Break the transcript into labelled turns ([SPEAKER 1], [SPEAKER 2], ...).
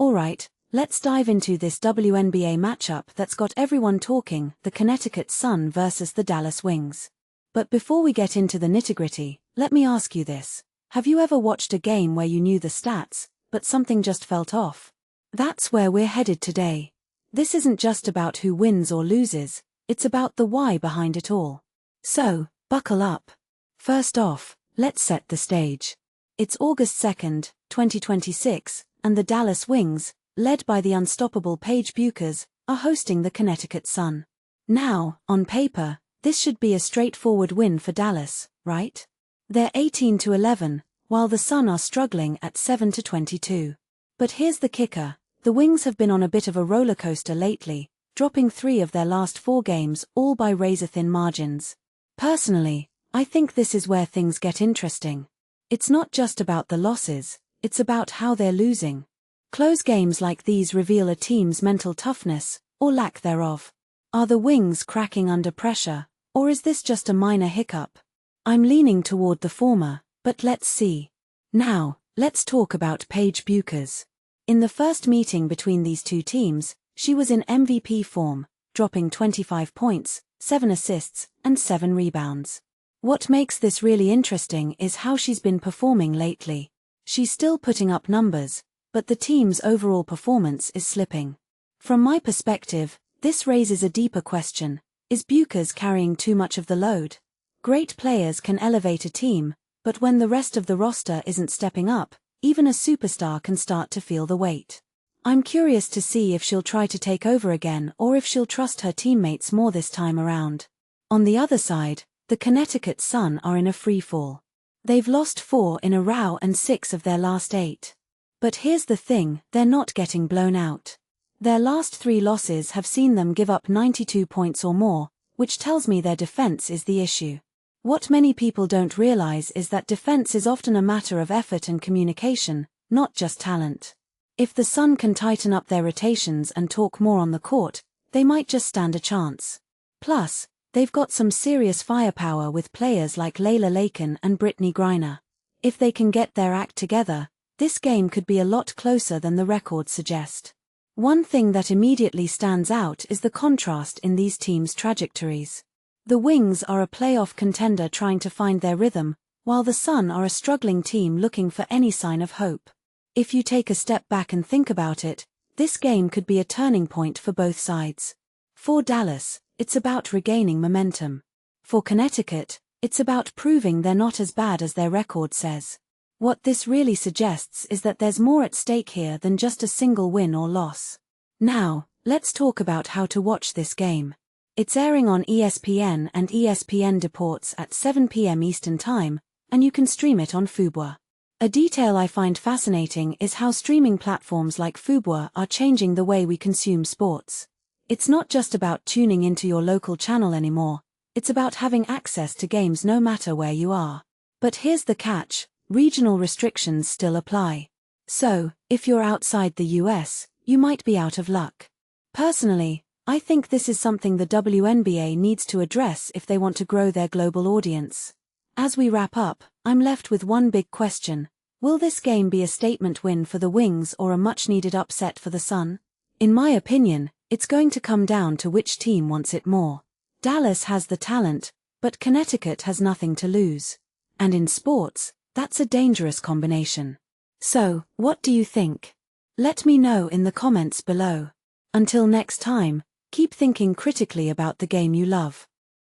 [SPEAKER 1] Alright, let's dive into this WNBA matchup that's got everyone talking, the Connecticut Sun versus the Dallas Wings. But before we get into the nitty-gritty, let me ask you this. Have you ever watched a game where you knew the stats, but something just felt off? That's where we're headed today. This isn't just about who wins or loses, it's about the why behind it all. So, buckle up. First off, let's set the stage. It's August 2nd, 2026, and the Dallas Wings, led by the unstoppable Paige Bueckers, are hosting the Connecticut Sun. Now, on paper, this should be a straightforward win for Dallas, right? They're 18-11, while the Sun are struggling at 7-22. But here's the kicker, the Wings have been on a bit of a roller coaster lately, dropping 3 of their last 4 games all by razor-thin margins. Personally, I think this is where things get interesting. It's not just about the losses, it's about how they're losing. Close games like these reveal a team's mental toughness, or lack thereof. Are the Wings cracking under pressure, or is this just a minor hiccup? I'm leaning toward the former, but let's see. Now, let's talk about Paige Bueckers. In the first meeting between these two teams, she was in MVP form, dropping 25 points, 7 assists, and 7 rebounds. What makes this really interesting is how she's been performing lately. She's still putting up numbers, but the team's overall performance is slipping. From my perspective, this raises a deeper question. Is Bueckers carrying too much of the load? Great players can elevate a team, but when the rest of the roster isn't stepping up, even a superstar can start to feel the weight. I'm curious to see if she'll try to take over again or if she'll trust her teammates more this time around. On the other side, the Connecticut Sun are in a free fall. They've lost 4 in a row and 6 of their last 8. But here's the thing, they're not getting blown out. Their last 3 losses have seen them give up 92 points or more, which tells me their defense is the issue. What many people don't realize is that defense is often a matter of effort and communication, not just talent. If the Sun can tighten up their rotations and talk more on the court, they might just stand a chance. Plus, they've got some serious firepower with players like Layla Lakin and Brittany Griner. If they can get their act together, this game could be a lot closer than the records suggest. One thing that immediately stands out is the contrast in these teams' trajectories. The Wings are a playoff contender trying to find their rhythm, while the Sun are a struggling team looking for any sign of hope. If you take a step back and think about it, this game could be a turning point for both sides. For Dallas, it's about regaining momentum. For Connecticut, it's about proving they're not as bad as their record says. What this really suggests is that there's more at stake here than just a single win or loss. Now, let's talk about how to watch this game. It's airing on ESPN and ESPN Deportes at 7 p.m. Eastern Time, and you can stream it on Fubo. A detail I find fascinating is how streaming platforms like Fubo are changing the way we consume sports. It's not just about tuning into your local channel anymore, it's about having access to games no matter where you are. But here's the catch, regional restrictions still apply. So, if you're outside the US, you might be out of luck. Personally, I think this is something the WNBA needs to address if they want to grow their global audience. As we wrap up, I'm left with one big question. Will this game be a statement win for the Wings or a much-needed upset for the Sun? In my opinion, it's going to come down to which team wants it more. Dallas has the talent, but Connecticut has nothing to lose. And in sports, that's a dangerous combination. So, what do you think? Let me know in the comments below. Until next time, keep thinking critically about the game you love.